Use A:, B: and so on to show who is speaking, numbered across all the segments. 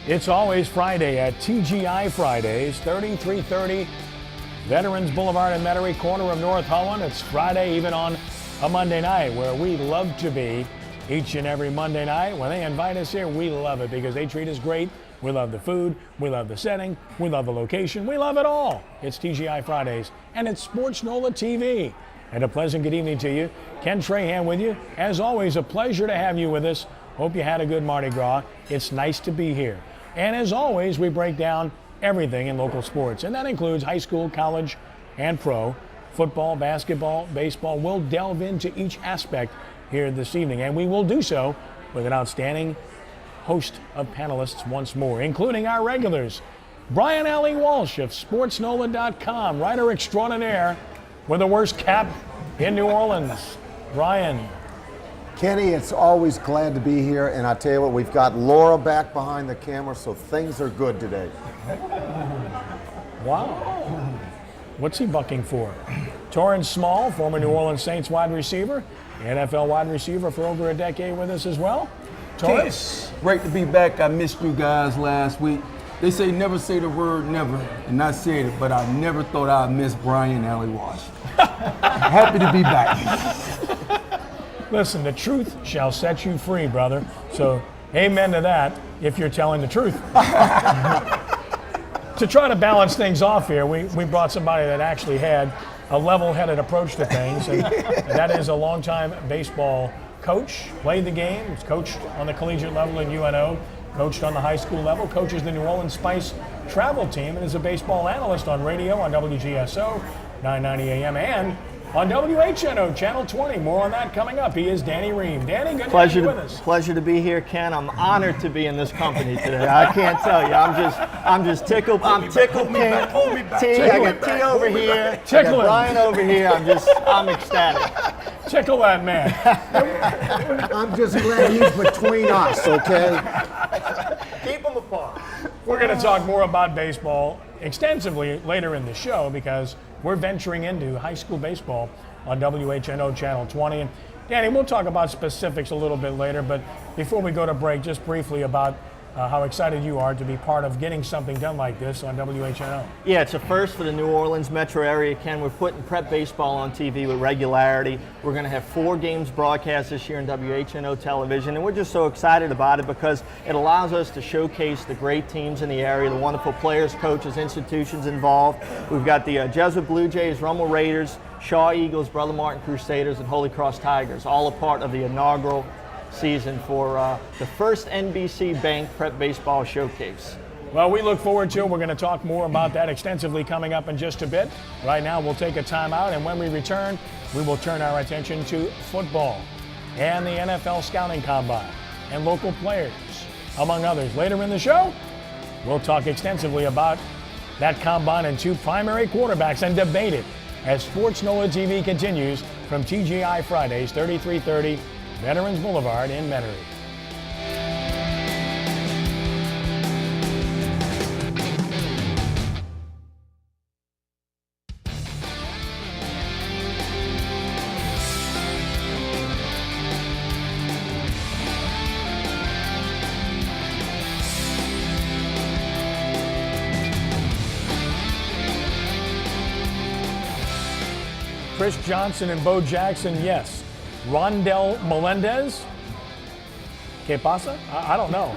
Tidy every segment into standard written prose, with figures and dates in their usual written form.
A: It's always Friday at TGI Fridays, 3330 Veterans Boulevard in Metairie, corner of North Holland. It's Friday even on a Monday night, where we love to be each and every Monday night. When they invite us here, we love it because they treat us great. We love the food, we love the setting, we love the location, we love it all. It's TGI Fridays, and it's sportsNOLAtv. And a pleasant good evening to you. Ken Trahan with you. As always, a pleasure to have you with us. Hope you had a good Mardi Gras. It's nice to be here. And as always, we break down everything in local sports, and that includes high school, college, and pro, football, basketball, baseball. We'll delve into each aspect here this evening, and we will do so with an outstanding host of panelists once more, including our regulars. Brian Alley Walsh of sportsNOLA.com, writer extraordinaire with the worst cap in New Orleans. Brian.
B: Kenny, it's always glad to be here, and I tell you what, we've got Laura back behind the camera, so things are good today.
A: Wow. What's he bucking for? Torrance Small, former New Orleans Saints wide receiver, NFL wide receiver for over a decade with us as well. Torrance?
C: Great to be back. I missed you guys last week. They say never say the word never, and I said it, but I never thought I'd miss Brian Alley Walsh. Happy to be back.
A: Listen, the truth shall set you free, brother. So, amen to that, if you're telling the truth. To try to balance things off here, we brought somebody that actually had a level-headed approach to things, and that is a longtime baseball coach, played the game, was coached on the collegiate level in UNO, coached on the high school level, coaches the New Orleans Spice travel team, and is a baseball analyst on radio on WGSO, 990 AM, and on WHNO, Channel 20. More on that coming up. He is Danny Riehm. Danny, good to have you with us.
D: Pleasure to be here, Ken. I'm honored to be in this company today. I can't tell you. I'm just tickled. I'm tickled pink. T, I got T over here. I got Brian over here. I'm ecstatic.
A: Tickle that man.
B: I'm just glad he's between us, okay?
D: Keep them apart.
A: We're going to talk more about baseball extensively later in the show because we're venturing into high school baseball on WHNO Channel 20. And Danny, we'll talk about specifics a little bit later, but before we go to break, just briefly about how excited you are to be part of getting something done like this on WHNO.
D: Yeah, it's a first for the New Orleans metro area, Ken. We're putting prep baseball on TV with regularity. We're going to have 4 games broadcast this year on WHNO television, and we're just so excited about it because it allows us to showcase the great teams in the area, the wonderful players, coaches, institutions involved. We've got the Jesuit Blue Jays, Rummel Raiders, Shaw Eagles, Brother Martin Crusaders, and Holy Cross Tigers, all a part of the inaugural season for the first NBC Bank Prep Baseball Showcase.
A: Well, we look forward to it. We're going to talk more about that extensively coming up in just a bit. Right now, we'll take a timeout, and when we return, we will turn our attention to football and the NFL Scouting Combine and local players, among others. Later in the show, we'll talk extensively about that combine and 2 primary quarterbacks and debate it as sportsNOLAtv continues from TGI Fridays, 3330 Veterans Boulevard in Metairie. Chris Johnson and Bo Jackson, yes. Rondell Melendez? ¿Qué pasa? I don't know.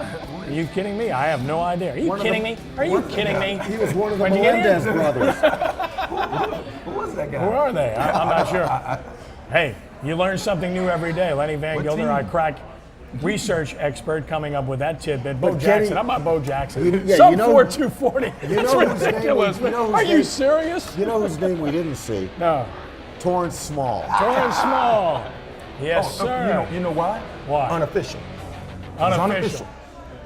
A: Are you kidding me? I have no idea. Are you kidding me? Are you kidding me?
B: He was one of the Melendez brothers.
C: Who was that guy?
A: Who are they? I'm not sure. Hey, you learn something new every day. Lenny Van Gilder, our crack research expert, coming up with that tidbit. Bo Jackson. How about Bo Jackson? Some 4.240. It's ridiculous. Are you serious?
B: You know whose name we didn't see?
A: No.
B: Torrance Small.
A: Torrance Small. Yes, sir.
C: You know why?
A: Why?
C: Unofficial.
A: Unofficial.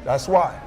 C: That's why.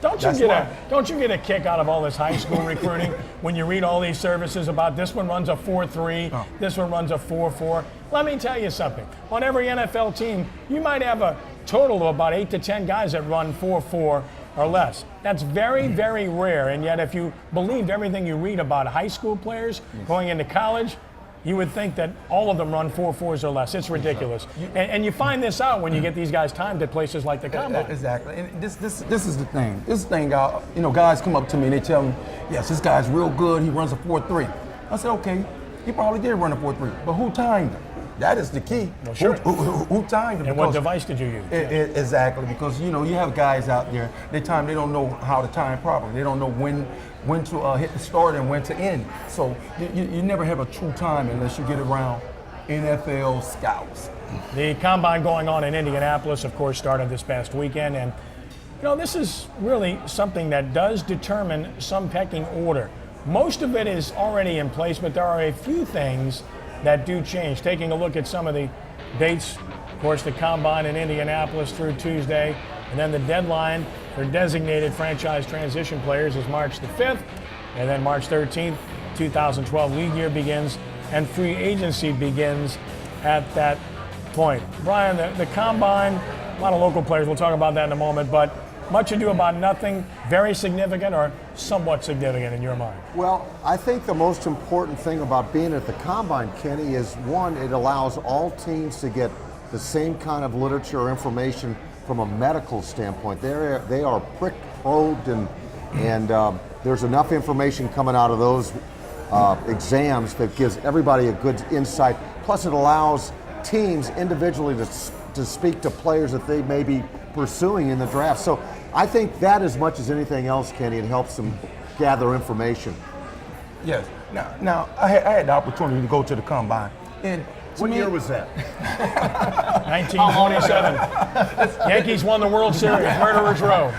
A: Don't you get a kick out of all this high school recruiting when you read all these services about this one runs a 4.3, this one runs a 4.4? Let me tell you something. On every NFL team, you might have a total of about 8 to 10 guys that run 4.4 or less. That's very, very rare. And yet, if you believed everything you read about high school players going into college, you would think that all of them run 4.4s or less. It's ridiculous. And you find this out when you get these guys timed at places like the Combine.
C: Exactly. And this is the thing. This thing, guys come up to me and they tell me, yes, this guy's real good. He runs a 4.3. I said, okay, he probably did run a 4.3, but who timed him? That is the key.
A: Well, sure.
C: Who timed him?
A: And what device did you use?
C: Exactly, because you have guys out there. They don't know how to time properly. They don't know when to hit the start and when to end. So you never have a true time unless you get around NFL scouts.
A: The Combine going on in Indianapolis, of course, started this past weekend, and this is really something that does determine some pecking order. Most of it is already in place, but there are a few things that do change. Taking a look at some of the dates, of course, the Combine in Indianapolis through Tuesday, and then the deadline for designated franchise transition players is March the 5th, and then March 13th, 2012 league year begins, and free agency begins at that point. Brian, the Combine, a lot of local players, we'll talk about that in a moment, but much ado about nothing, very significant or somewhat significant in your mind?
B: Well, I think the most important thing about being at the Combine, Kenny, is one, it allows all teams to get the same kind of literature or information from a medical standpoint. They are prick-probed, and there's enough information coming out of those exams that gives everybody a good insight. Plus, it allows teams individually to speak to players that they may be pursuing in the draft. So I think that as much as anything else, Kenny, it helps them gather information.
C: Yes. Now I had the opportunity to go to the Combine. And
B: what year was that?
A: 1927. Yankees won the World Series, Murderers Row.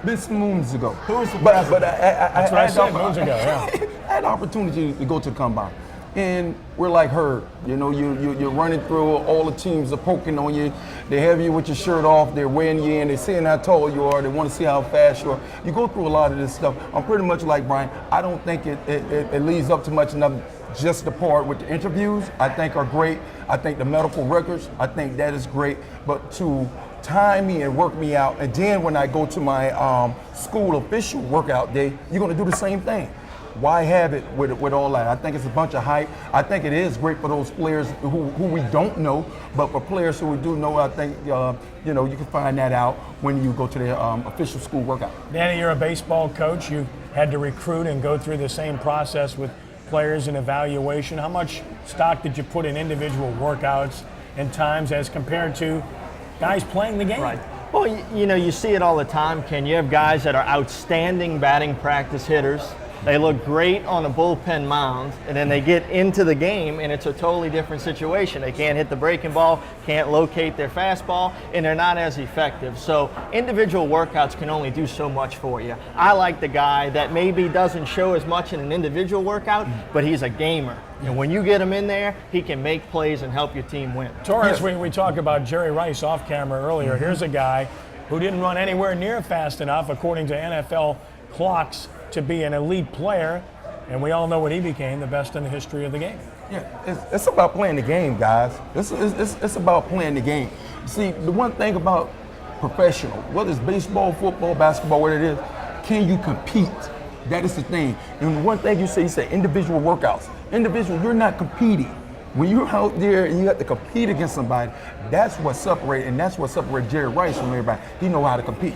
C: This moons ago.
B: Who was the
C: But
A: That's what I said, moons ago, yeah.
C: I had the opportunity to go to the Combine. And we're like her, you're running through, all the teams are poking on you. They have you with your shirt off, they're weighing you in, they're seeing how tall you are, they want to see how fast you are. You go through a lot of this stuff. I'm pretty much like Brian. I don't think it leads up to much enough. Just the part with the interviews, I think are great. I think the medical records, I think that is great. But to time me and work me out, and then when I go to my school official workout day, you're going to do the same thing. Why have it with all that? I think it's a bunch of hype. I think it is great for those players who we don't know, but for players who we do know, I think you can find that out when you go to the official school workout.
A: Danny, you're a baseball coach. You had to recruit and go through the same process with players and evaluation. How much stock did you put in individual workouts and times as compared to guys playing the game?
D: Right. Well, you see it all the time, Ken. You have guys that are outstanding batting practice hitters. They look great on a bullpen mound, and then they get into the game, and it's a totally different situation. They can't hit the breaking ball, can't locate their fastball, and they're not as effective. So individual workouts can only do so much for you. I like the guy that maybe doesn't show as much in an individual workout, but he's a gamer. And when you get him in there, he can make plays and help your team win.
A: Torres, we talked about Jerry Rice off camera earlier. Here's a guy who didn't run anywhere near fast enough, according to NFL clocks, to be an elite player, and we all know what he became, the best in the history of the game.
C: Yeah, it's about playing the game, guys. It's about playing the game. See, the one thing about professional, whether it's baseball, football, basketball, what it is, can you compete? That is the thing. And the one thing you say individual workouts. Individual, you're not competing. When you're out there and you have to compete against somebody, that's what separates, and that's what separates Jerry Rice from everybody. He knows how to compete.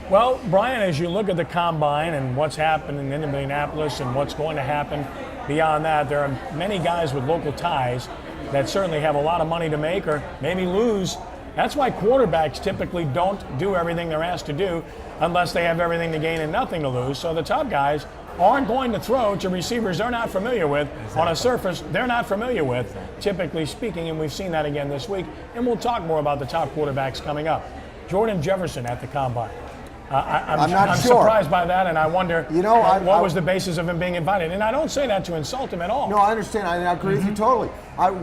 A: Well, Brian, as you look at the Combine and what's happened in Indianapolis and what's going to happen beyond that, there are many guys with local ties that certainly have a lot of money to make or maybe lose. That's why quarterbacks typically don't do everything they're asked to do unless they have everything to gain and nothing to lose. So the top guys aren't going to throw to receivers they're not familiar with on a surface they're not familiar with, typically speaking, and we've seen that again this week. And we'll talk more about the top quarterbacks coming up. Jordan Jefferson at the Combine. I'm
B: sure.
A: surprised by that, and I wonder what was the basis of him being invited. And I don't say that to insult him at all.
B: No, I understand. I agree with you totally.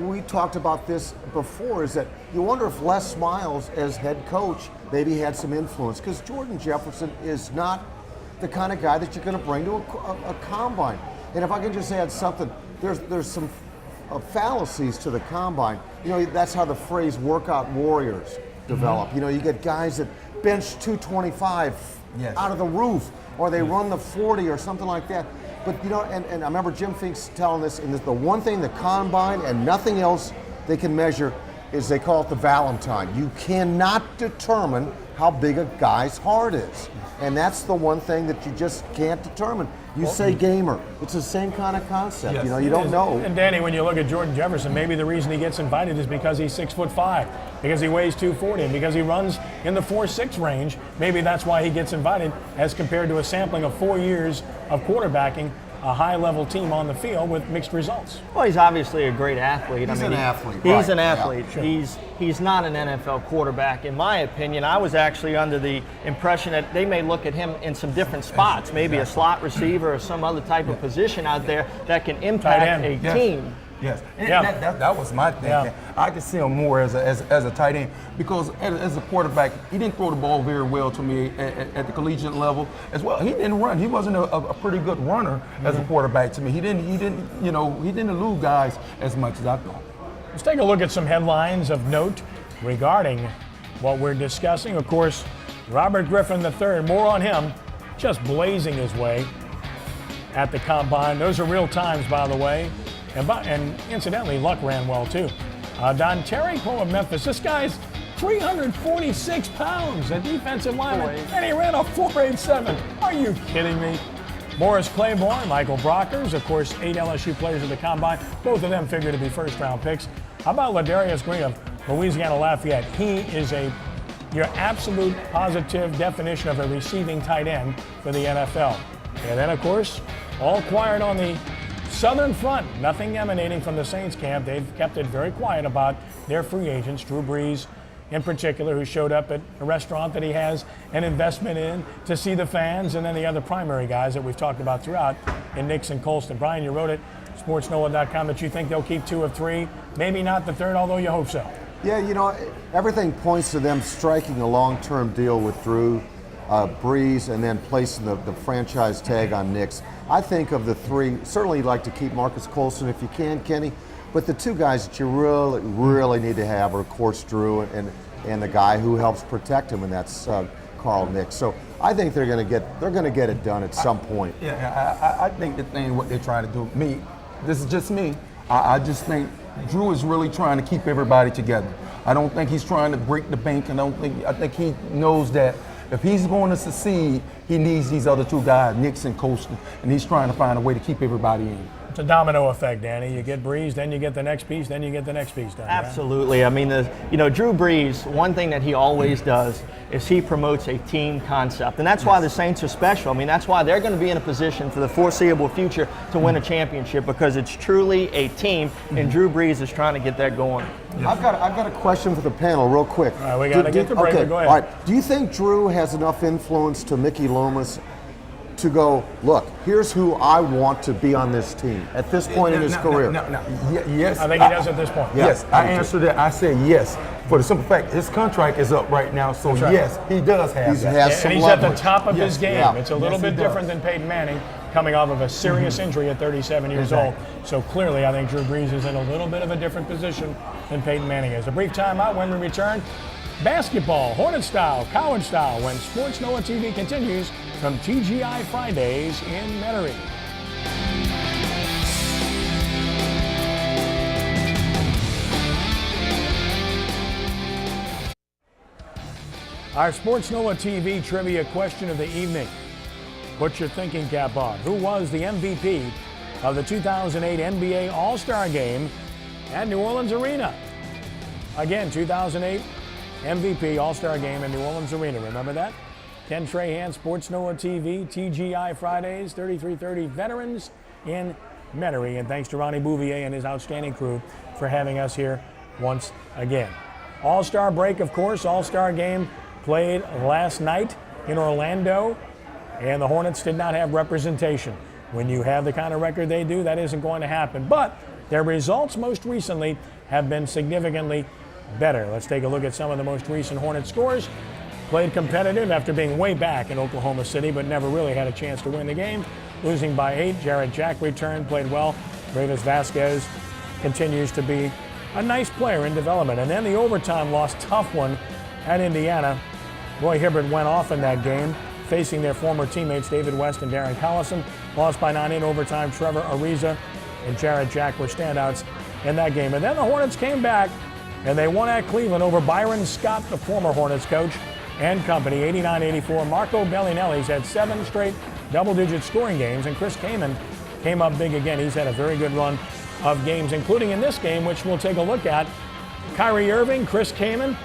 B: We talked about this before, is that you wonder if Les Miles, as head coach, maybe had some influence, because Jordan Jefferson is not the kind of guy that you're going to bring to a Combine. And if I can just add something, there's some fallacies to the Combine. That's how the phrase workout warriors develop. You get guys that bench 225 out of the roof, or they run the 40 or something like that. But and I remember Jim Finks telling this, and the one thing the combine and nothing else they can measure is they call it the Valentine. You cannot determine how big a guy's heart is. And that's the one thing that you just can't determine. You say gamer, it's the same kind of concept.
C: Yes.
B: You don't know.
A: And Danny, when you look at Jordan Jefferson, maybe the reason he gets invited is because he's 6'5", because he weighs 240, and because he runs in the 4.6 range. Maybe that's why he gets invited, as compared to a sampling of 4 years of quarterbacking a high-level team on the field with mixed results.
D: Well, he's obviously a great athlete.
B: He's an athlete.
D: He's
B: right.
D: an athlete.
B: Yeah.
D: He's not an NFL quarterback, in my opinion. I was actually under the impression that they may look at him in some different spots, maybe a slot receiver or some other type of position out there that can impact a team.
C: Yes, and
A: Yeah.
C: that was my thing.
A: Yeah.
C: I could see him more as a tight end, because as a quarterback, he didn't throw the ball very well to me at the collegiate level as well. He didn't run. He wasn't a pretty good runner as a quarterback to me. He didn't elude guys as much as I thought.
A: Let's take a look at some headlines of note regarding what we're discussing. Of course, Robert Griffin III, more on him, just blazing his way at the combine. Those are real times, by the way. And incidentally, Luck ran well too. Don Terry Poe of Memphis. This guy's 346 pounds, a defensive lineman, and he ran a 4.87. Are you kidding me? Morris Claiborne, Michael Brockers, of course, 8 LSU players at the combine. Both of them figure to be first-round picks. How about Ladarius Green of Louisiana Lafayette? He is your absolute positive definition of a receiving tight end for the NFL. And then, of course, all quiet on the Southern Front, nothing emanating from the Saints camp. They've kept it very quiet about their free agents, Drew Brees in particular, who showed up at a restaurant that he has an investment in to see the fans, and then the other primary guys that we've talked about throughout in Nix and Colston. Brian, you wrote it, sportsNOLA.com, that you think they'll keep 2 of 3, maybe not the third, although you hope so.
B: Yeah, everything points to them striking a long-term deal with Drew Brees and then placing the franchise tag on Nix. I think of the 3, certainly you'd like to keep Marcus Colston if you can, Kenny, but the 2 guys that you really, really need to have are, of course, Drew and the guy who helps protect him, and that's Carl Nix. So I think they're going to get it done at some point.
C: Yeah, I think the thing what they're trying to do, this is just me. I just think Drew is really trying to keep everybody together. I don't think he's trying to break the bank, and I think he knows that if he's going to succeed, he needs these other 2 guys, Nix and Colston, and he's trying to find a way to keep everybody in.
A: It's a domino effect, Danny. You get Brees, then you get the next piece, then you get the next piece done.
D: Absolutely. Right? I mean, Drew Brees, one thing that he always does is he promotes a team concept. And that's why the Saints are special. I mean, that's why they're going to be in a position for the foreseeable future to win a championship, because it's truly a team, and Drew Brees is trying to get that going.
B: I've got a question for the panel real quick.
A: All right, we got to get the break.
B: Okay,
A: Go ahead.
B: all right. Do you think Drew has enough influence to Mickey Loomis to go, look, here's who I want to be on this team at this point in his career?
C: Yes.
A: I think he does at this point.
C: Yes, I answered that. I said yes. For the simple fact, his contract is up right now, so yes, he does have that.
A: And he's at the top of his game.
B: Yeah.
A: It's a little bit different than Peyton Manning, coming off of a serious injury at 37 years old. So clearly, I think Drew Brees is in a little bit of a different position than Peyton Manning is. A brief timeout. When we return, basketball, Hornet style, college style, when sportsNOLAtv continues from TGI Fridays in Metairie. Our sportsNOLAtv trivia question of the evening. Put your thinking cap on. Who was the MVP of the 2008 NBA All-Star Game at New Orleans Arena? Again, 2008 MVP All-Star Game at New Orleans Arena. Remember that? Ken Trahan, sportsNOLAtv, TGI Fridays, 3330 Veterans in Metairie. And thanks to Ronnie Bouvier and his outstanding crew for having us here once again. All-Star break, of course. All-Star Game played last night in Orlando, and the Hornets did not have representation. When you have the kind of record they do, that isn't going to happen. But their results most recently have been significantly better. Let's take a look at some of the most recent Hornet scores. Played competitive after being way back in Oklahoma City, but never really had a chance to win the game. Losing by 8, Jarrett Jack returned, played well. Reyes Vasquez continues to be a nice player in development. And then the overtime loss, tough one at Indiana. Roy Hibbert went off in that game. facing their former teammates David West and Darren Collison. Lost by 9 in overtime. Trevor Ariza and Jarrett Jack were standouts in that game. And then the Hornets came back and they won at Cleveland over Byron Scott, the former Hornets coach, and company, 89-84. Marco Bellinelli's had 7 straight double-digit scoring games, and Chris Kaman came up big again. He's had a very good run of games, including in this game, which we'll take a look at. Kyrie Irving, Chris Kaman.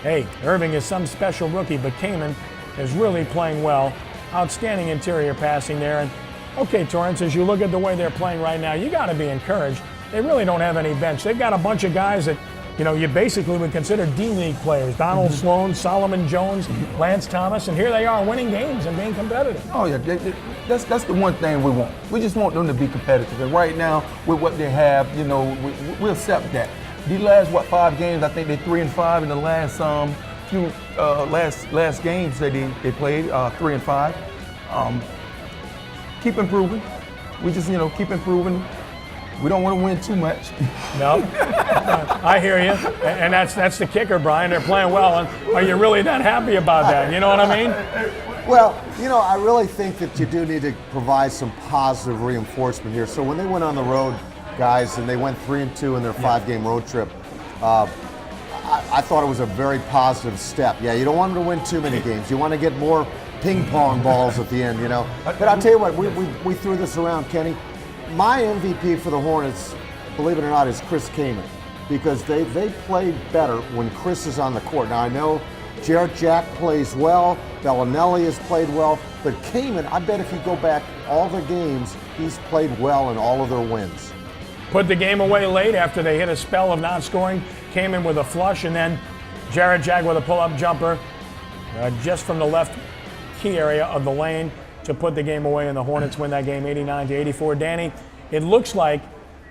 A: Hey, Irving is some special rookie, but Kaman is really playing well. Outstanding interior passing there. And okay, Torrance, as you look at the way they're playing right now, you got to be encouraged. They really don't have any bench. They've got a bunch of guys that, you know, you basically would consider D-League players. Donald Sloan, Solomon Jones, Lance Thomas, and here they are winning games and being competitive.
C: Oh, yeah, that's the one thing we want. We just want them to be competitive. And right now, with what they have, you know, we'll accept that. These last, 5 games, I think they're 3-5 in the last few last games that they played, 3-5. Keep improving. We just, keep improving. We don't want to win too much.
A: No, I hear you, and that's the kicker, Brian. They're playing well, and are you really that happy about that? You know what I mean?
B: Well, I really think that you do need to provide some positive reinforcement here. So when they went on the road, guys, and they went 3-2 in their 5-game road trip, I thought it was a very positive step. Yeah, you don't want them to win too many games. You want to get more ping pong balls at the end, But I'll tell you what, we threw this around, Kenny. My MVP for the Hornets, believe it or not, is Chris Kaman, because they play better when Chris is on the court. Now, I know Jarrett Jack plays well, Bellinelli has played well, but Kaman, I bet if you go back all the games, he's played well in all of their wins.
A: Put the game away late after they hit a spell of not scoring. Came in with a flush, and then Jarrett Jack with a pull-up jumper just from the left key area of the lane to put the game away, and the Hornets win that game 89-84. Danny, it looks like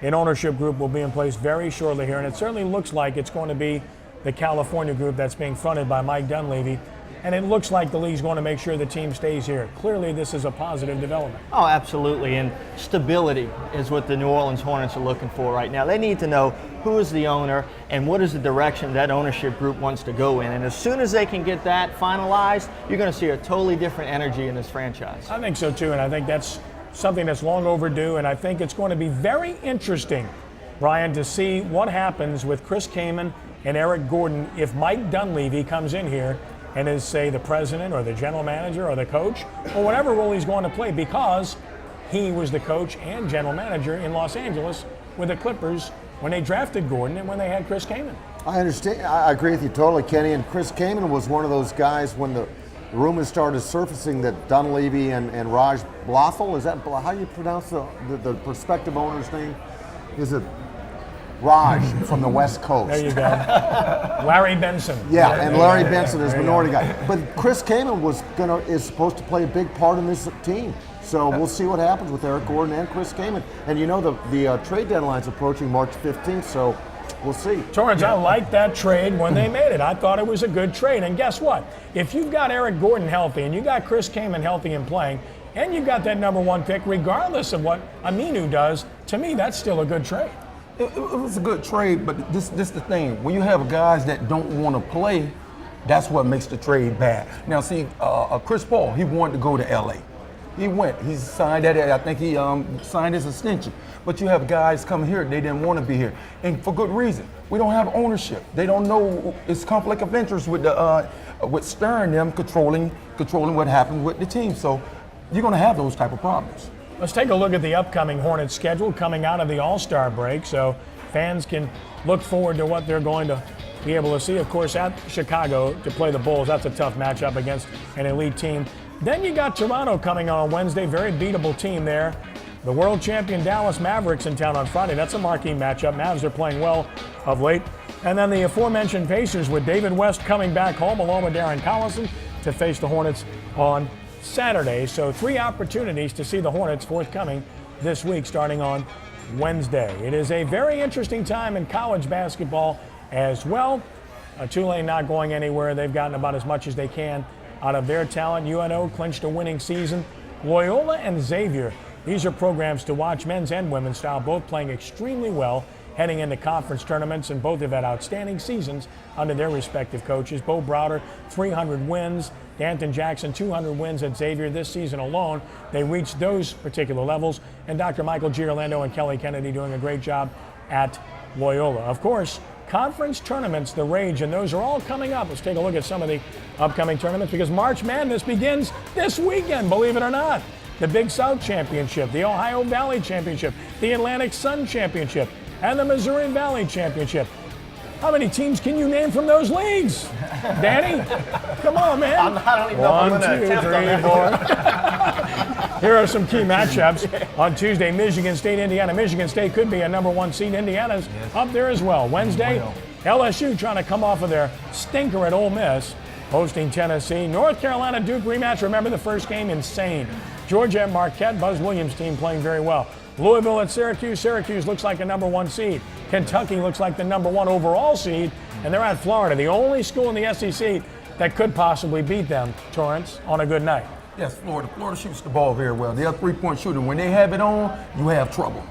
A: an ownership group will be in place very shortly here, and it certainly looks like it's going to be the California group that's being fronted by Mike Dunleavy, and it looks like the league's going to make sure the team stays here. Clearly, this is a positive development.
D: Oh, absolutely, and stability is what the New Orleans Hornets are looking for right now. They need to know who is the owner and what is the direction that ownership group wants to go in, and as soon as they can get that finalized, you're going to see a totally different energy in this franchise.
A: I think so too, and I think that's something that's long overdue, and I think it's going to be very interesting, Brian, to see what happens with Chris Kaman and Eric Gordon if Mike Dunleavy comes in here and is, say, the president or the general manager or the coach or whatever role he's going to play, because he was the coach and general manager in Los Angeles with the Clippers when they drafted Gordon and when they had Chris Kaman.
B: I understand. I agree with you totally, Kenny. And Chris Kaman was one of those guys when the rumors started surfacing that Dunleavy and Raj Blathel, is that how you pronounce the prospective owner's name? Is it Raj from the West Coast?
A: There you go. Larry Benson.
B: Yeah, and Larry Benson is minority guy. But Chris Kaman is supposed to play a big part in this team. So we'll see what happens with Eric Gordon and Chris Kaman. And the trade deadline's approaching March 15th, so we'll see.
A: Torrance, I liked that trade when they made it. I thought it was a good trade. And guess what? If you've got Eric Gordon healthy and you got Chris Kaman healthy and playing, and you've got that #1 pick, regardless of what Aminu does, to me, that's still a good trade.
C: It was a good trade, but this the thing. When you have guys that don't want to play, that's what makes the trade bad. Now, see, Chris Paul, he wanted to go to L.A. He went. He signed that. I think he signed his extension. But you have guys coming here, they didn't want to be here, and for good reason. We don't have ownership. They don't know. It's conflict of interest with Stern them controlling what happened with the team. So you're going to have those type of problems.
A: Let's take a look at the upcoming Hornets schedule coming out of the All-Star break, so fans can look forward to what they're going to be able to see. Of course, at Chicago to play the Bulls, that's a tough matchup against an elite team. Then you got Toronto coming on Wednesday, very beatable team there. The world champion Dallas Mavericks in town on Friday. That's a marquee matchup. Mavs are playing well of late. And then the aforementioned Pacers with David West coming back home along with Darren Collison to face the Hornets on Saturday. So 3 opportunities to see the Hornets forthcoming this week starting on Wednesday. It is a very interesting time in college basketball as well. Tulane not going anywhere. They've gotten about as much as they can out of their talent. UNO clinched a winning season. Loyola and Xavier, these are programs to watch, men's and women's style, both playing extremely well heading into conference tournaments, and both have had outstanding seasons under their respective coaches. Bo Browder, 300 wins. Danton Jackson, 200 wins at Xavier this season alone. They reached those particular levels. And Dr. Michael Giorlando and Kelly Kennedy doing a great job at Loyola. Of course, conference tournaments, the rage, and those are all coming up. Let's take a look at some of the upcoming tournaments, because March Madness begins this weekend, believe it or not. The Big South Championship, the Ohio Valley Championship, the Atlantic Sun Championship, and the Missouri Valley Championship. How many teams can you name from those leagues? Danny? Come on, man.
D: I don't even know if I'm going to attempt on that.
A: 4. Here are some key matchups. On Tuesday, Michigan State, Indiana. Michigan State could be a number 1 seed. Indiana's up there as well. Wednesday, LSU trying to come off of their stinker at Ole Miss, hosting Tennessee. North Carolina Duke rematch. Remember the first game? Insane. Georgia at Marquette. Buzz Williams' team playing very well. Louisville at Syracuse. Syracuse looks like a number 1 seed. Kentucky looks like the number 1 overall seed. And they're at Florida, the only school in the SEC that could possibly beat them, Torrance, on a good night.
C: Yes, Florida. Florida shoots the ball very well. They're a three-point shooter. When they have it on, you have trouble.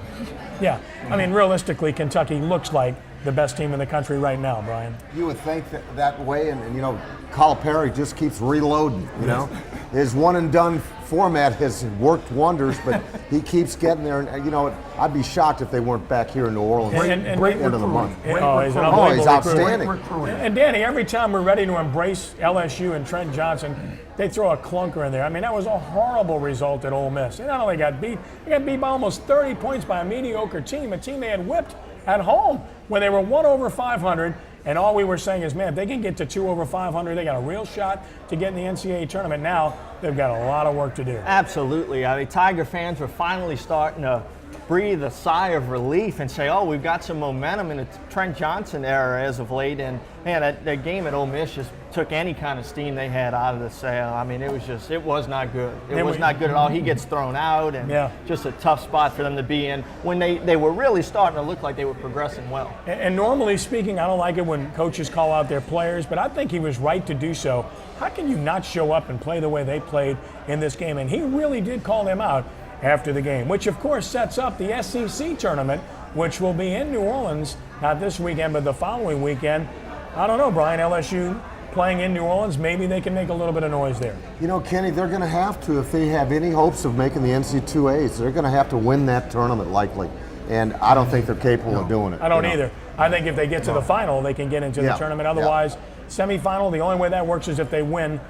A: Yeah. I mean, realistically, Kentucky looks like the best team in the country right now, Brian.
B: You would think that way, and you know, Calipari just keeps reloading, you know. His one-and-done format has worked wonders, but he keeps getting there, and you know, I'd be shocked if they weren't back here in New Orleans
C: Great
B: end of the month.
A: He's an unbelievable
B: He's
A: recruiter.
B: outstanding.
A: And Danny, every time we're ready to embrace LSU and Trent Johnson, they throw a clunker in there. I mean, that was a horrible result at Ole Miss. They not only got beat, they got beat by almost 30 points by a mediocre team, a team they had whipped at home when they were 1 over 500. And all we were saying is, man, if they can get to 2 over 500, they got a real shot to get in the NCAA tournament. Now they've got a lot of work to do.
D: Absolutely. I mean, Tiger fans were finally starting to breathe a sigh of relief and say, oh, we've got some momentum in the Trent Johnson era as of late. And man, that game at Ole Miss just took any kind of steam they had out of the sail. I mean, it was not good. It was not good at all. He gets thrown out, and just a tough spot for them to be in when they were really starting to look like they were progressing well.
A: And normally speaking, I don't like it when coaches call out their players, but I think he was right to do so. How can you not show up and play the way they played in this game? And he really did call them out after the game, which of course sets up the SEC tournament, which will be in New Orleans, not this weekend, but the following weekend. I don't know, Brian, LSU playing in New Orleans, maybe they can make a little bit of noise there.
B: You know, Kenny, they're going to have to, if they have any hopes of making the NC2As, they're going to have to win that tournament likely. And I don't think they're capable of doing it.
A: I don't either. I think if they get to the final, they can get into the tournament. Otherwise, semifinal, the only way that works is if they win,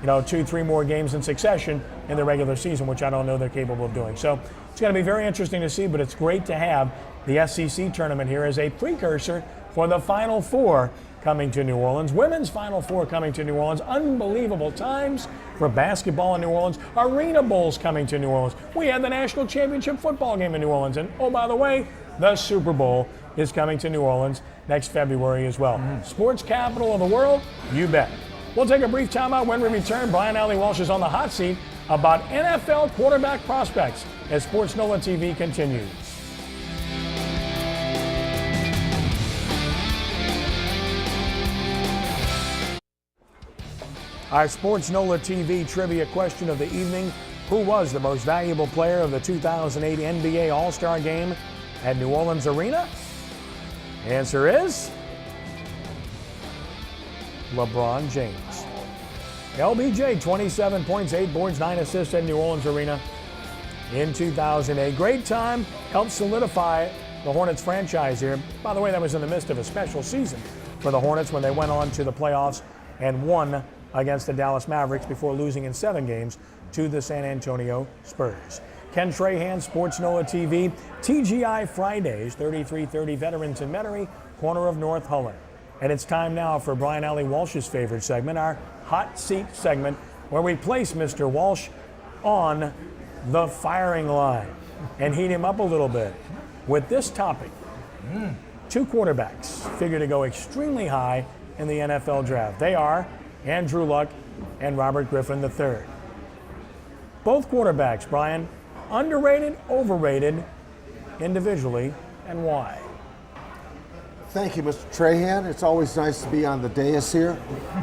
A: 2-3 more games in succession in the regular season, which I don't know they're capable of doing. So it's going to be very interesting to see, but it's great to have the SEC tournament here as a precursor for the Final Four coming to New Orleans. Women's Final Four coming to New Orleans. Unbelievable times for basketball in New Orleans. Arena Bowls coming to New Orleans. We had the national championship football game in New Orleans. And oh, by the way, the Super Bowl is coming to New Orleans next February as well. Sports capital of the world? You bet. We'll take a brief timeout. When we return, Brian Alley Walsh is on the hot seat about NFL quarterback prospects as sportsNOLAtv continues. Our sportsNOLAtv trivia question of the evening: who was the most valuable player of the 2008 NBA All-Star Game at New Orleans Arena? Answer is LeBron James. LBJ, 27 points, 8 boards, 9 assists at New Orleans Arena in 2008. Great time, helped solidify the Hornets franchise here. By the way, that was in the midst of a special season for the Hornets when they went on to the playoffs and won against the Dallas Mavericks before losing in 7 games to the San Antonio Spurs. Ken Trahan, sportsNOLAtv, TGI Fridays, 3330 Veterans in Metairie, corner of North Holland. And it's time now for Brian Alley Walsh's favorite segment, our Hot Seat segment, where we place Mr. Walsh on the firing line and heat him up a little bit with this topic. 2 quarterbacks figure to go extremely high in the NFL draft. They are Andrew Luck and Robert Griffin III. Both quarterbacks, Brian, underrated, overrated individually, and why?
B: Thank you, Mr. Trahan. It's always nice to be on the dais here.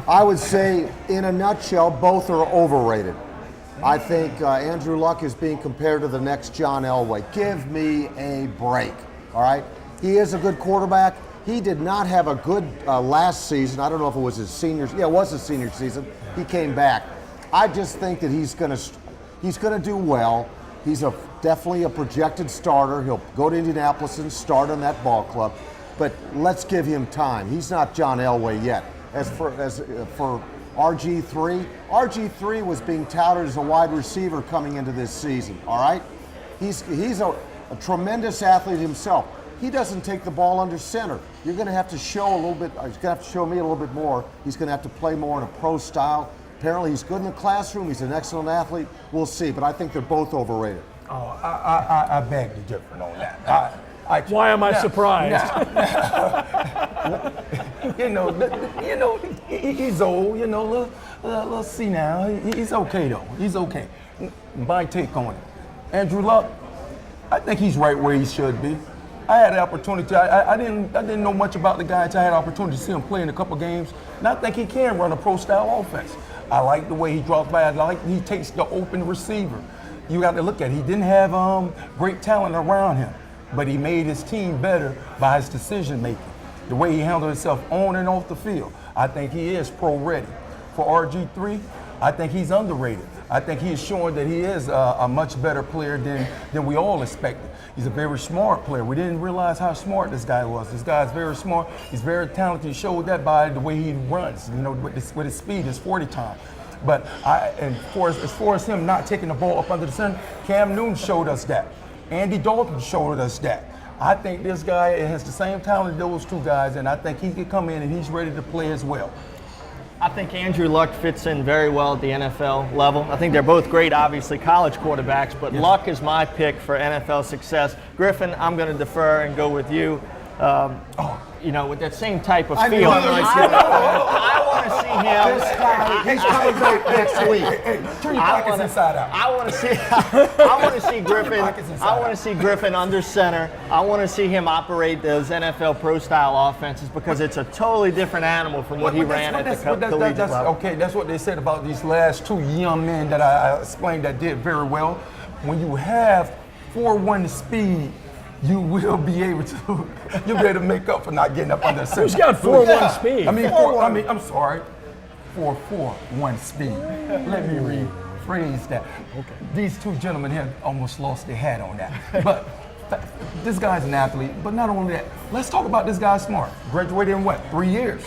B: I would say, in a nutshell, both are overrated. I think Andrew Luck is being compared to the next John Elway. Give me a break, all right? He is a good quarterback. He did not have a good last season. I don't know if it was his senior. Yeah, it was his senior season. He came back. I just think that he's gonna do well. He's definitely a projected starter. He'll go to Indianapolis and start on that ball club. But let's give him time. He's not John Elway yet. As for RG3, RG3 was being touted as a wide receiver coming into this season. All right, he's a tremendous athlete himself. He doesn't take the ball under center. You're going to have to show a little bit. He's going to have to show me a little bit more. He's going to have to play more in a pro style. Apparently, he's good in the classroom. He's an excellent athlete. We'll see. But I think they're both overrated.
C: Oh, I beg to differ on that.
A: Why am I surprised?
C: He's old. Let's see now. He's okay though. He's okay. My take on it, Andrew Luck. I think he's right where he should be. I had the opportunity. I didn't know much about the guy until I had the opportunity to see him play in a couple games, and I think he can run a pro-style offense. I like the way he drops back. I like he takes the open receiver. You got to look at it. He didn't have great talent around him, but he made his team better by his decision making, the way he handled himself on and off the field. I think he is pro-ready. For RG3, I think he's underrated. I think he is showing that he is a much better player than we all expected. He's a very smart player. We didn't realize how smart this guy was. This guy's very smart. He's very talented. He showed that by the way he runs, with his speed, his 40 time. But as far as him not taking the ball up under the center, Cam Newton showed us that. Andy Dalton showed us that. I think this guy has the same talent as those two guys, and I think he can come in and he's ready to play as well.
D: I think Andrew Luck fits in very well at the NFL level. I think they're both great, obviously, college quarterbacks, but yes. Luck is my pick for NFL success. Griffin, I'm going to defer and go with you. With that same type of feel. I want to see him.
B: This guy, he's coming back next week.
C: Turn your pockets inside out.
D: I want to see Griffin. I want to see Griffin under center. I want to see him operate those NFL pro style offenses because it's a totally different animal from what he ran at the collegiate level.
C: Okay, that's what they said about these last two young men that I explained that did very well. When you have 4.1 speed, you will be able to make up for not getting up under the center.
A: Who's got 4.1 speed?
C: I'm sorry, 4.41 speed. Let me rephrase that. Okay. These two gentlemen have almost lost their hat on that. But this guy's an athlete, but not only that, let's talk about this guy smart. Graduated in 3 years.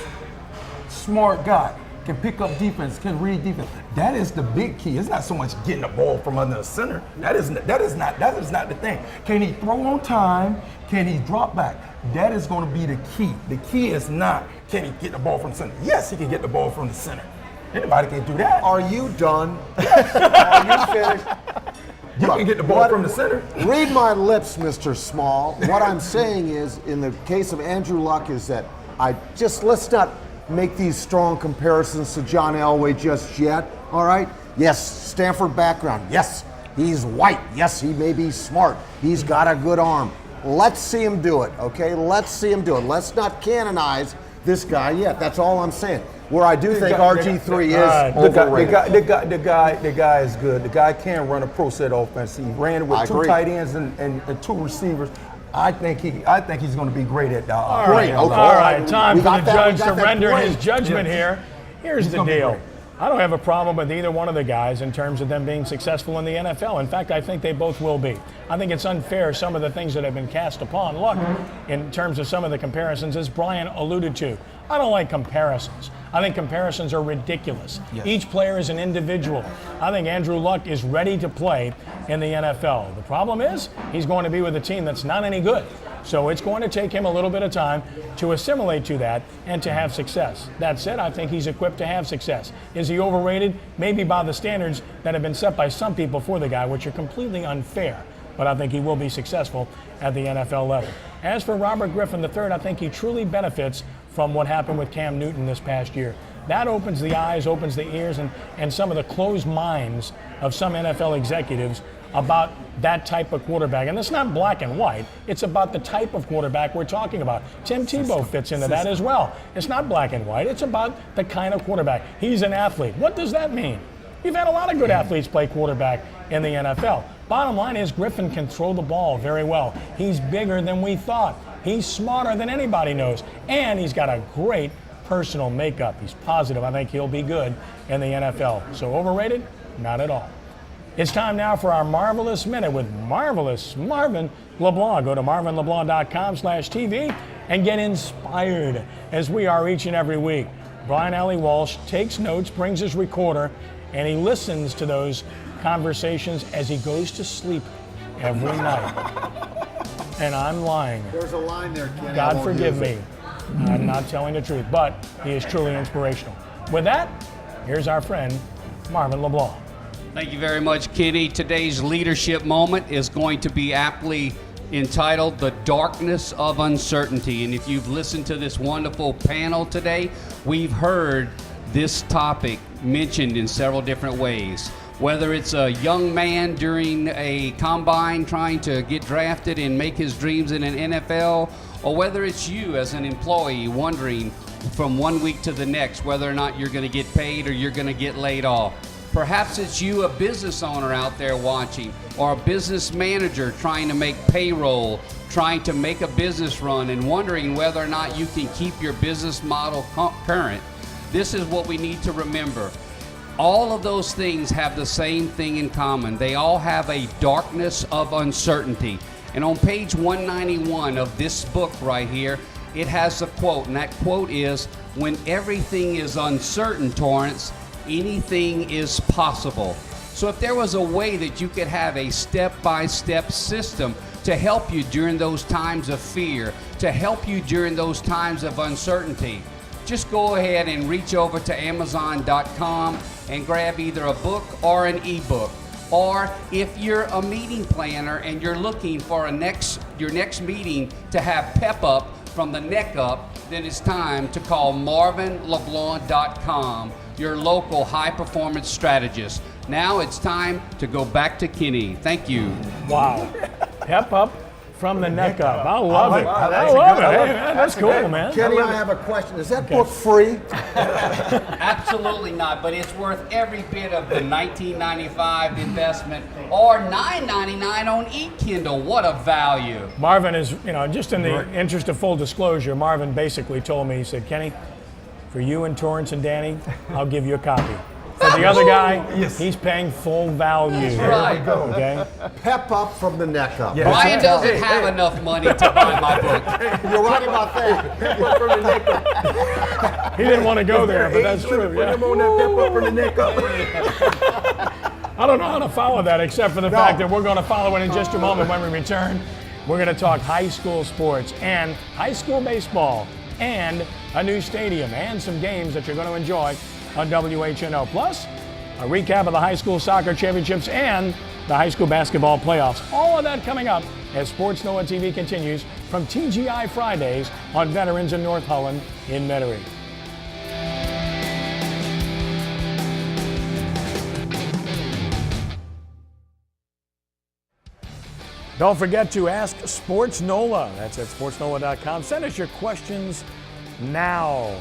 C: Smart guy. Can pick up defense, can read defense. That is the big key. It's not so much getting the ball from under the center. That is not the thing. Can he throw on time? Can he drop back? That is going to be the key. The key is not can he get the ball from the center. Yes, he can get the ball from the center. Anybody can do that.
B: Are you done? Yes. Are you finished?
C: You can get the ball from the center.
B: Read my lips, Mr. Small. What I'm saying is, in the case of Andrew Luck, is that let's not make these strong comparisons to John Elway just yet, all right? Yes, Stanford background. Yes, he's white. Yes, he may be smart. He's got a good arm. Let's see him do it, okay? Let's see him do it. Let's not canonize this guy yet. That's all I'm saying. Where I do think RG3 is overrated.
C: The guy is good. The guy can run a pro set offense. He ran it with two tight ends and two receivers. I think he's going to be great at that.
A: All right. Time for the judge to render his judgment here. Here's the deal. I don't have a problem with either one of the guys in terms of them being successful in the NFL. In fact, I think they both will be. I think it's unfair, some of the things that have been cast upon Luck in terms of some of the comparisons, as Brian alluded to. I don't like comparisons. I think comparisons are ridiculous. Yes. Each player is an individual. I think Andrew Luck is ready to play in the NFL. The problem is he's going to be with a team that's not any good. So it's going to take him a little bit of time to assimilate to that and to have success. That said, I think he's equipped to have success. Is he overrated? Maybe by the standards that have been set by some people for the guy, which are completely unfair. But I think he will be successful at the NFL level. As for Robert Griffin III, I think he truly benefits from what happened with Cam Newton this past year. That opens the eyes, opens the ears, and some of the closed minds of some NFL executives about that type of quarterback. And it's not black and white. It's about the type of quarterback we're talking about. Tim Tebow fits into that as well. It's not black and white. It's about the kind of quarterback. He's an athlete. What does that mean? You've had a lot of good athletes play quarterback in the NFL. Bottom line is Griffin can throw the ball very well. He's bigger than we thought. He's smarter than anybody knows, and he's got a great personal makeup. He's positive. I think he'll be good in the NFL. So overrated? Not at all. It's time now for our Marvelous Minute with Marvelous Marvin LeBlanc. Go to marvinleblanc.com/TV and get inspired as we are each and every week. Brian Alley Walsh takes notes, brings his recorder, and he listens to those conversations as he goes to sleep every night. And I'm lying.
B: There's a line there, Kenny.
A: God forgive me. I'm not telling the truth, but he is truly inspirational. With that, here's our friend, Marvin LeBlanc.
E: Thank you very much, Kenny. Today's leadership moment is going to be aptly entitled The Darkness of Uncertainty. And if you've listened to this wonderful panel today, we've heard this topic mentioned in several different ways. Whether it's a young man during a combine trying to get drafted and make his dreams in an NFL, or whether it's you as an employee wondering from one week to the next whether or not you're going to get paid or you're going to get laid off. Perhaps it's you, a business owner out there watching, or a business manager trying to make payroll, trying to make a business run and wondering whether or not you can keep your business model current. This is what we need to remember. All of those things have the same thing in common. They all have a darkness of uncertainty. And on page 191 of this book right here, it has a quote, and that quote is, "When everything is uncertain, Torrance, anything is possible." So if there was a way that you could have a step-by-step system to help you during those times of fear, to help you during those times of uncertainty, just go ahead and reach over to Amazon.com and grab either a book or an ebook. Or if you're a meeting planner and you're looking for your next meeting to have pep up from the neck up, then it's time to call MarvinLeBlanc.com, your local high-performance strategist. Now it's time to go back to Kenny. Thank you.
A: Wow. Pep up from the neck up. I love it.
B: Wow,
A: I love it. Hey, man, that's cool, man.
B: Kenny, I have a question. Is that book free?
E: Absolutely not, but it's worth every bit of the $19.95 investment or $9.99 on eKindle. What a value.
A: Marvin is, just in the interest of full disclosure, Marvin basically told me, he said, "Kenny, for you and Torrance and Danny, I'll give you a copy. For the other guy, he's paying full value."
E: That's right.
A: Okay?
B: Pep up from the neck up.
C: Yeah.
E: Brian doesn't have enough money to buy my book.
B: You're right about that.
A: He didn't want to go there, but that's true.
C: Put
A: Yeah.
C: him on that pep up from the neck up.
A: I don't know how to follow that except for the fact that we're going to follow it in just a moment when we return. We're going to talk high school sports and high school baseball and a new stadium and some games that you're going to enjoy on WHNO. Plus, a recap of the high school soccer championships and the high school basketball playoffs. All of that coming up as Sports NOLA TV continues from TGI Fridays on Veterans in North Holland in Metairie. Don't forget to ask Sports NOLA. That's at sportsnola.com. Send us your questions now.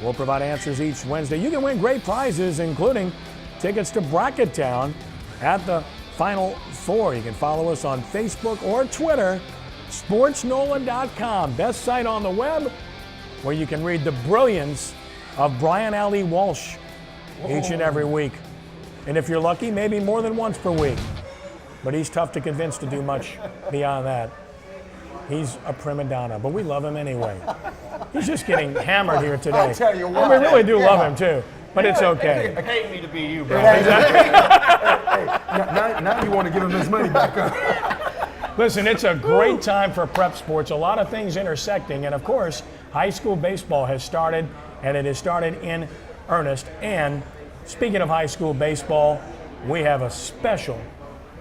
A: We'll provide answers each Wednesday. You can win great prizes, including tickets to Bracket Town at the Final Four. You can follow us on Facebook or Twitter, sportsnola.com, best site on the web, where you can read the brilliance of Brian Alley Walsh each and every week. And if you're lucky, maybe more than once per week. But he's tough to convince to do much beyond that. He's a prima donna, but we love him anyway. He's just getting hammered here today.
B: I'll tell you what.
A: And we really do love him too, but it's okay.
D: Hate me to be you, bro.
C: Now you want to give him his money back up.
A: Listen, it's a great time for prep sports. A lot of things intersecting, and of course, high school baseball has started, and it has started in earnest. And speaking of high school baseball, we have a special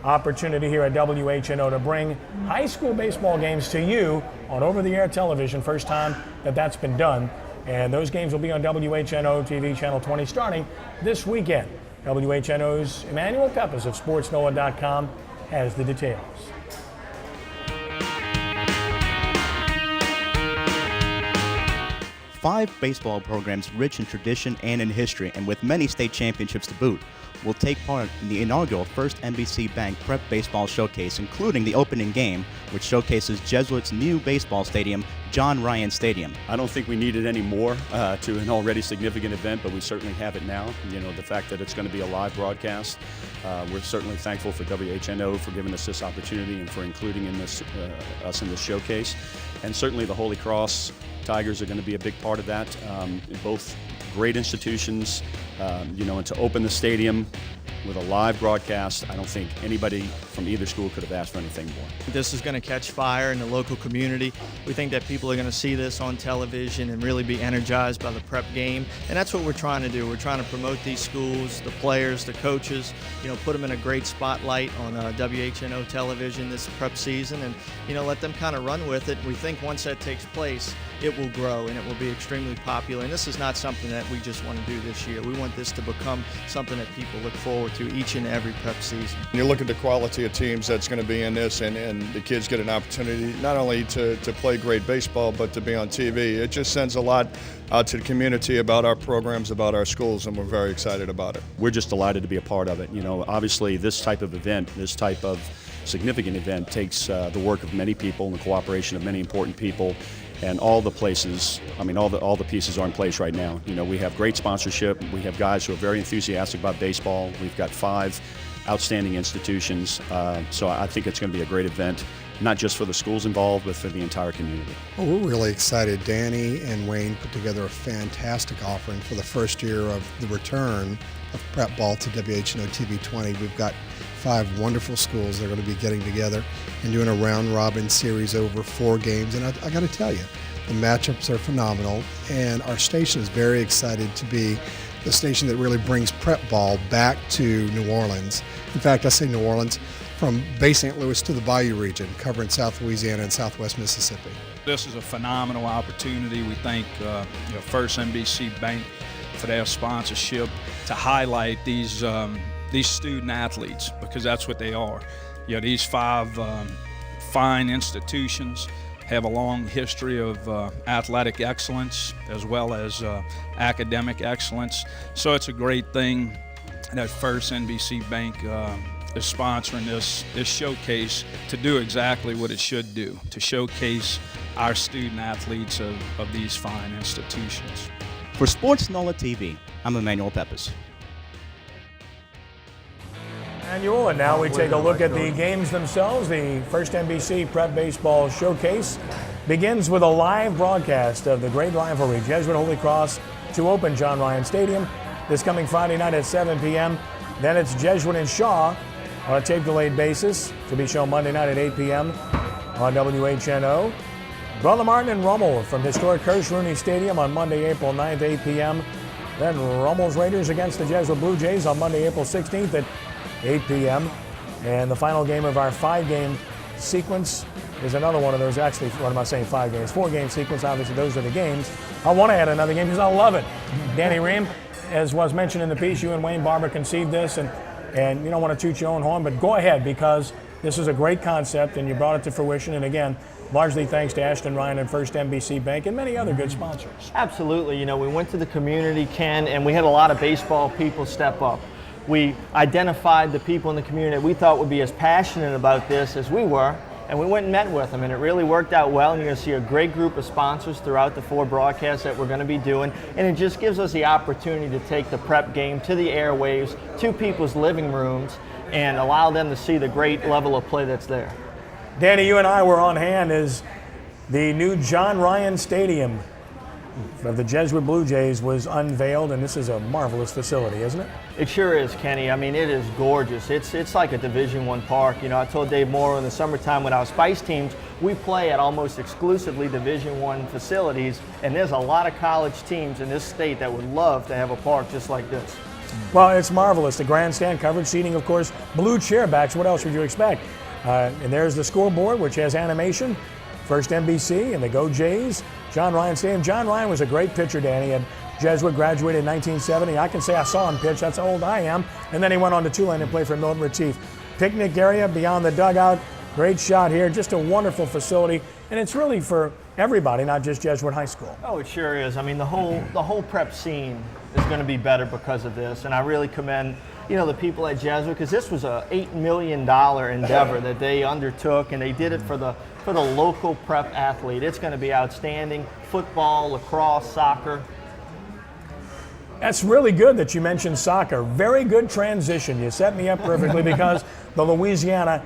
A: opportunity here at WHNO to bring high school baseball games to you on over-the-air television. First time that that's been done. And those games will be on WHNO TV Channel 20 starting this weekend. WHNO's Emmanuel Peppers of sportsnola.com has the details.
F: Five baseball programs rich in tradition and in history, and with many state championships to boot. will take part in the inaugural First NBC Bank Prep Baseball Showcase, including the opening game, which showcases Jesuit's new baseball stadium, John Ryan Stadium.
G: I don't think we needed any more to an already significant event, but we certainly have it now. You know, the fact that it's going to be a live broadcast, we're certainly thankful for WHNO for giving us this opportunity and for including us in this showcase. And certainly the Holy Cross Tigers are going to be a big part of that. Both great institutions, you know, and to open the stadium with a live broadcast, I don't think anybody from either school could have asked for anything more.
D: This is going to catch fire in the local community. We think that people are going to see this on television and really be energized by the prep game, and that's what we're trying to do. We're trying to promote these schools, the players, the coaches, you know, put them in a great spotlight on WHNO television this prep season, and, you know, let them kind of run with it. We think once that takes place, it will grow and it will be extremely popular. And this is not something that we just want to do this year. We want this to become something that people look forward to each and every prep season.
H: You look at the quality of teams that's going to be in this, and the kids get an opportunity not only to play great baseball, but to be on TV. It just sends a lot out to the community about our programs, about our schools, and we're very excited about it.
G: We're just delighted to be a part of it. You know, obviously this type of event, this type of significant event takes the work of many people and the cooperation of many important people. And all the places, I mean, all the pieces are in place right now. You know, we have great sponsorship. We have guys who are very enthusiastic about baseball. We've got 5 outstanding institutions. So I think it's going to be a great event, not just for the schools involved, but for the entire community.
I: Well, we're really excited. Danny and Wayne put together a fantastic offering for the first year of the return of prep ball to WHNO TV 20. We've got 5 wonderful schools that are going to be getting together and doing a round-robin series over 4 games. And I got to tell you, the matchups are phenomenal, and our station is very excited to be the station that really brings prep ball back to New Orleans. In fact, I say New Orleans, from Bay St. Louis to the Bayou region, covering South Louisiana and Southwest Mississippi.
J: This is a phenomenal opportunity. We thank First NBC Bank for their sponsorship to highlight these student athletes, because that's what they are. You know, these 5 fine institutions have a long history of athletic excellence as well as academic excellence. So it's a great thing that First NBC Bank is sponsoring this showcase to do exactly what it should do, to showcase our student athletes of these fine institutions.
F: For sportsNOLAtv, I'm Emmanuel Peppers.
A: Annual, and now we take a look at the games themselves. The First NBC Prep Baseball Showcase begins with a live broadcast of the great rivalry, Jesuit Holy Cross to open John Ryan Stadium this coming Friday night at 7 p.m. Then it's Jesuit and Shaw on a tape-delayed basis to be shown Monday night at 8 p.m. on WHNO. Brother Martin and Rummel from historic Hirsch-Rooney Stadium on Monday, April 9th, 8 p.m. Then Rummel's Raiders against the Jesuit Blue Jays on Monday, April 16th at 8 p.m. And the final game of our 5-game sequence is another one of those. Actually, what am I saying, 5 games? 4-game sequence, obviously those are the games. I want to add another game because I love it. Danny Riehm, as was mentioned in the piece, you and Wayne Barber conceived this, and you don't want to toot your own horn, but go ahead, because this is a great concept and you brought it to fruition. And again, largely thanks to Ashton Ryan and First NBC Bank and many other good sponsors.
D: Absolutely. You know, we went to the community, Ken, and we had a lot of baseball people step up. We identified the people in the community that we thought would be as passionate about this as we were, and we went and met with them, and it really worked out well. And you're going to see a great group of sponsors throughout the 4 broadcasts that we're going to be doing, and it just gives us the opportunity to take the prep game to the airwaves, to people's living rooms, and allow them to see the great level of play that's there.
A: Danny, you and I were on hand as the new John Ryan Stadium of the Jesuit Blue Jays was unveiled, and this is a marvelous facility, isn't it?
D: It sure is, Kenny. I mean, it is gorgeous. It's like a Division I park. You know, I told Dave Morrow in the summertime with our Spice teams, we play at almost exclusively Division I facilities, and there's a lot of college teams in this state that would love to have a park just like this.
A: Well, it's marvelous. The grandstand coverage, seating, of course, blue chairbacks. What else would you expect? And there's the scoreboard, which has animation. First NBC and the Go Jays. John Ryan Stadium. John Ryan was a great pitcher, Danny, and Jesuit graduated in 1970. I can say I saw him pitch. That's how old I am. And then he went on to Tulane and played for Milton Retief. Picnic area beyond the dugout. Great shot here. Just a wonderful facility. And it's really for everybody, not just Jesuit High School.
D: Oh, it sure is. I mean, the whole prep scene is going to be better because of this. And I really commend, you know, the people at Jesuit, because this was a $8 million endeavor that they undertook, and they did it for the local prep athlete. It's going to be outstanding. Football, lacrosse, soccer.
A: That's really good that you mentioned soccer. Very good transition. You set me up perfectly because the Louisiana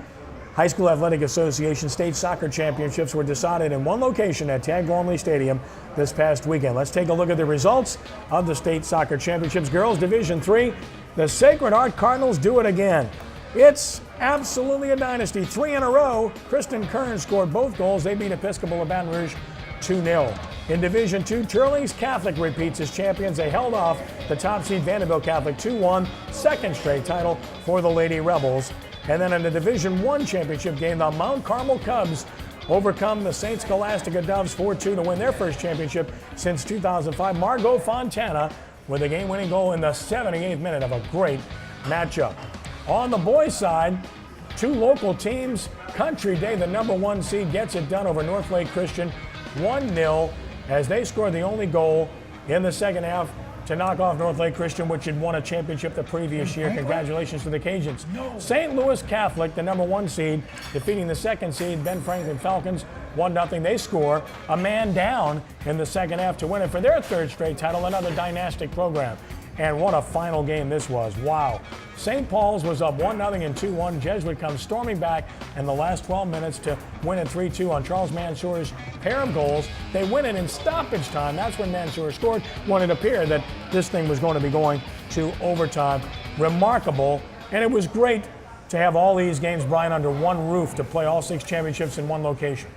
A: High School Athletic Association State Soccer Championships were decided in one location at Tad Gormley Stadium this past weekend. Let's take a look at the results of the State Soccer Championships. Girls Division III, the Sacred Heart Cardinals do it again. It's absolutely a dynasty. 3 in a row. Kristen Kern scored both goals. They beat Episcopal of Baton Rouge 2-0. In Division II, Turley's Catholic repeats as champions. They held off the top seed Vanderbilt Catholic 2-1, second straight title for the Lady Rebels. And then in the Division I championship game, the Mount Carmel Cubs overcome the St. Scholastica Doves 4-2 to win their first championship since 2005. Margot Fontana with a game-winning goal in the 78th minute of a great matchup. On the boys' side, two local teams. Country Day, the number 1 seed, gets it done over Northlake Christian 1-0 as they scored the only goal in the second half to knock off Northlake Christian, which had won a championship the previous year. Congratulations to the Cajuns. St. Louis Catholic, the number 1 seed, defeating the second seed Ben Franklin Falcons 1-0. They score a man down in the second half to win it for their third straight title, another dynastic program. And what a final game this was. Wow. St. Paul's was up 1-0 and 2-1. Jesuit comes storming back in the last 12 minutes to win it 3-2 on Charles Mansour's pair of goals. They win it in stoppage time. That's when Mansour scored, when it appeared that this thing was going to be going to overtime. Remarkable. And it was great to have all these games, Brian, under one roof to play all 6 championships in one location.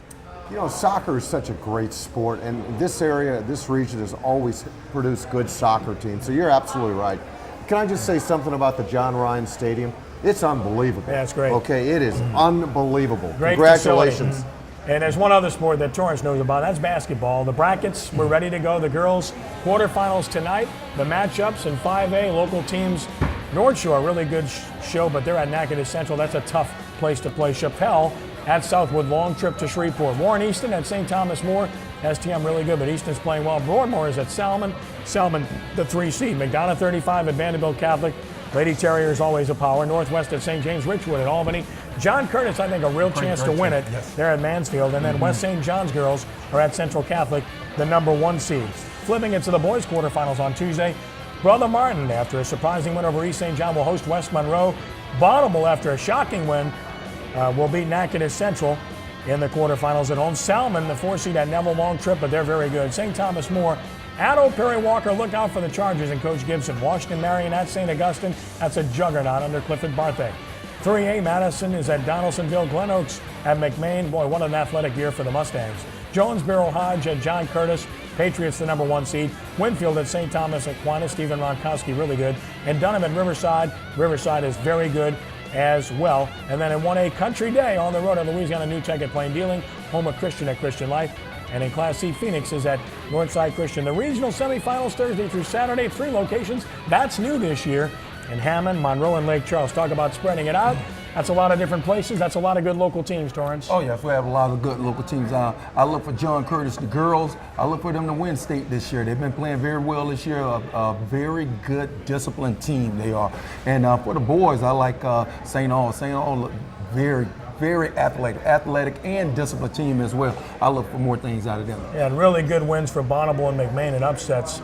B: You know, soccer is such a great sport, and this area, this region has always produced good soccer teams. So you're absolutely right. Can I just say something about the John Ryan Stadium? It's unbelievable.
A: Yeah, it's great.
B: Okay, it is unbelievable.
A: Great
B: Congratulations.
A: Facility. And there's one other sport that Torrance knows about. That's basketball. The brackets, we're ready to go. The girls' quarterfinals tonight. The matchups in 5A, local teams. North Shore, really good show, but they're at Natchitoches Central. That's a tough place to play. Chappelle at Southwood, long trip to Shreveport. Warren Easton at St. Thomas More. STM really good, but Easton's playing well. Broadmoor is at Salmon. Salmon, the 3 seed. McDonough 35 at Vanderbilt Catholic. Lady Terrier is always a power. Northwest at St. James. Richwood at Albany. John Curtis, I think, a real chance to win it. Yes. They're at Mansfield. And then West St. John's girls are at Central Catholic, the number 1 seeds. Flipping it to the boys' quarterfinals on Tuesday. Brother Martin, after a surprising win over East St. John, will host West Monroe. Bonneville, after a shocking win, will beat Natchitoches Central in the quarterfinals at home. Salmon, the 4 seed at Neville, long trip, but they're very good. St. Thomas More at Old Perry Walker. Look out for the Chargers and Coach Gibson. Washington Marion at St. Augustine. That's a juggernaut under Clifford Barthay. 3A Madison is at Donaldsonville. Glen Oaks at McMain. Boy, what an athletic year for the Mustangs. Jonesboro Hodge at John Curtis. Patriots, the number 1 seed. Winfield at St. Thomas Aquinas. Stephen Ronkowski, really good. And Dunham at Riverside. Riverside is very good as well. And then in 1A, Country Day on the road at Louisiana New Tech at Plain Dealing. Home of Christian at Christian Life. And in Class C, Phoenix is at Northside Christian. The regional semifinals Thursday through Saturday, 3 locations. That's new this year. In Hammond, Monroe, and Lake Charles. Talk about spreading it out. That's a lot of different places. That's a lot of good local teams, Torrance.
C: Oh, yes, we have a lot of good local teams. I look for John Curtis, the girls. I look for them to win state this year. They've been playing very well this year. A very good, disciplined team they are. And for the boys, I like St. Aul. St. Aul, very athletic and disciplined team as well. I look for more things out of them.
A: Yeah, and really good wins for Bonneville and McMain and upsets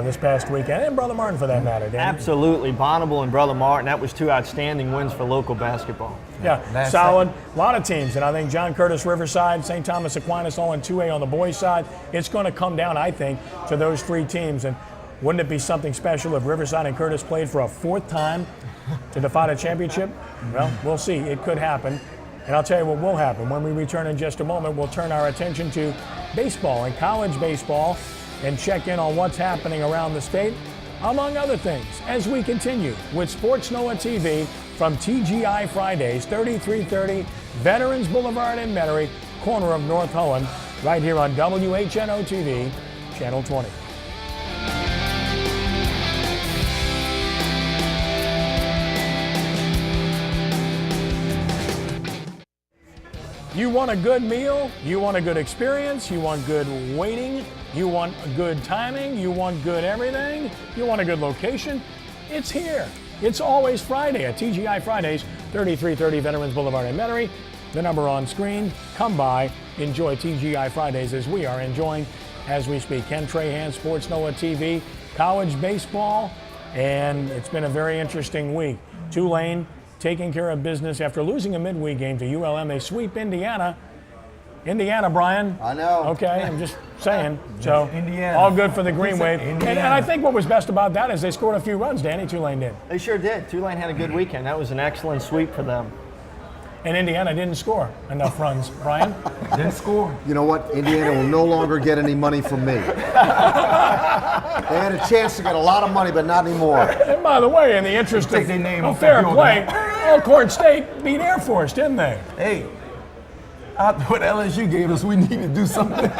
A: this past weekend, and Brother Martin for that matter, Danny.
D: Absolutely. Bonneville and Brother Martin, that was 2 outstanding wins for local basketball.
A: Yeah, solid. A lot of teams, and I think John Curtis, Riverside, St. Thomas Aquinas all in 2A on the boys' side. It's going to come down, I think, to those 3 teams, and wouldn't it be something special if Riverside and Curtis played for a 4th time to defy the championship? Well, we'll see. It could happen. And I'll tell you what will happen. When we return in just a moment, we'll turn our attention to baseball and college baseball and check in on what's happening around the state, among other things, as we continue with sportsNOLAtv from TGI Fridays, 3330 Veterans Boulevard in Metairie, corner of North Holland, right here on WHNO-TV, Channel 20. You want a good meal, you want a good experience, you want good waiting, you want good timing, you want good everything, you want a good location, it's here. It's always Friday at TGI Fridays, 3330 Veterans Boulevard in Metairie. The number on screen. Come by, enjoy TGI Fridays as we are enjoying as we speak. Ken Trahan, sportsNOLAtv, college baseball, and it's been a very interesting week. Tulane taking care of business after losing a midweek game to ULM. They sweep Indiana. Indiana, Brian.
B: I know.
A: Okay, I'm just saying. So,
C: Indiana.
A: all good for the Green Wave. And I think what was best about that is they scored a few runs, Danny. Tulane did.
D: They sure did. Tulane had a good weekend. That was an excellent sweep for them.
A: And Indiana didn't score enough runs. Brian?
C: Didn't score.
B: You know what? Indiana will no longer get any money from me. They had a chance to get a lot of money, but not anymore.
A: And by the way, in the interest
C: Take
A: of
C: their name off
A: fair
C: the field,
A: play, Elkhorn State beat Air Force, didn't they?
C: Hey, after what LSU gave us, we need to do something.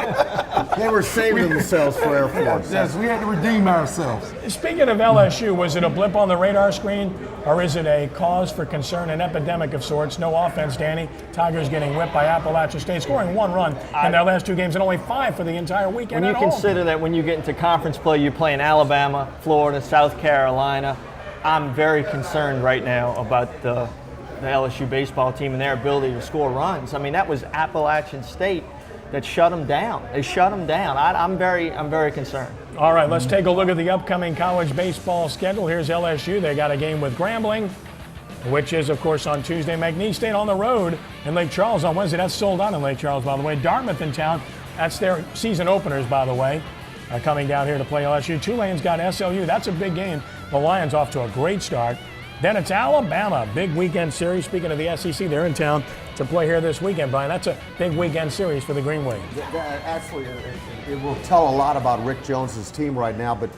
B: They were saving themselves for Air Force.
C: Yes, we had to redeem ourselves.
A: Speaking of LSU, was it a blip on the radar screen, or is it a cause for concern, an epidemic of sorts? No offense, Danny. Tigers getting whipped by Appalachian State, scoring one run in their last two games and only 5 for the entire weekend.
D: When you consider that when you get into conference play, you're playing Alabama, Florida, South Carolina, I'm very concerned right now about the LSU baseball team and their ability to score runs. I mean, that was Appalachian State that shut them down. They shut them down. I'm very concerned.
A: All right, let's take a look at the upcoming college baseball schedule. Here's LSU. They got a game with Grambling, which is, of course, on Tuesday. McNeese State on the road in Lake Charles on Wednesday. That's sold out in Lake Charles, by the way. Dartmouth in town. That's their season openers, by the way, coming down here to play LSU. Tulane's got SLU. That's a big game. The Lions off to a great start. Then it's Alabama, big weekend series. Speaking of the SEC, they're in town to play here this weekend, Brian. That's a big weekend series for the Green Wave.
B: Actually, it will tell a lot about Rick Jones's team right now, but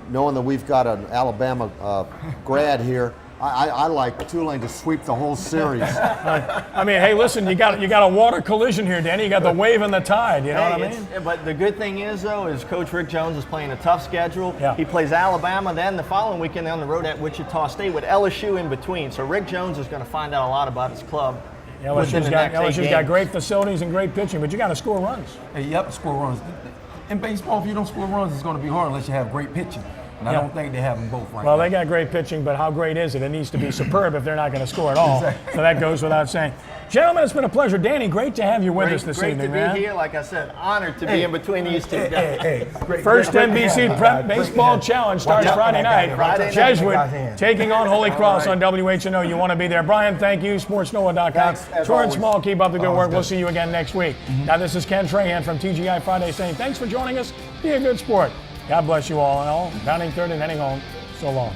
B: knowing that we've got an Alabama grad here, I like Tulane to sweep the whole series.
A: I mean, hey, listen, you got a water collision here, Danny. You got the wave and the tide. You know what I mean?
D: But the good thing is, though, is Coach Rick Jones is playing a tough schedule.
A: Yeah.
D: He plays Alabama, then the following weekend they're on the road at Wichita State with LSU in between. So Rick Jones is going to find out a lot about his club.
A: LSU's got great facilities and great pitching, but you got to score runs.
C: Hey, you have to score runs. In baseball, if you don't score runs, it's going to be hard unless you have great pitching. And I don't think they have them both right now.
A: Well, they got great pitching, but how great is it? It needs to be superb if they're not going to score at all. So that goes without saying. Gentlemen, it's been a pleasure. Danny, great to have you with us this evening, man.
D: Great to be here. Like I said, honored to be in between these two guys.
A: First NBC Prep Baseball Challenge starts Friday night. Jesuit taking on Holy Cross on WHNO. You want to be there. Brian, thank you. sportsNOLA.com. Torrance Small, keep up the good work. We'll see you again next week. Now, this is Ken Trahan from TGI Friday saying thanks for joining us. Be a good sport. God bless you all and all. Bounding third and heading home. So long.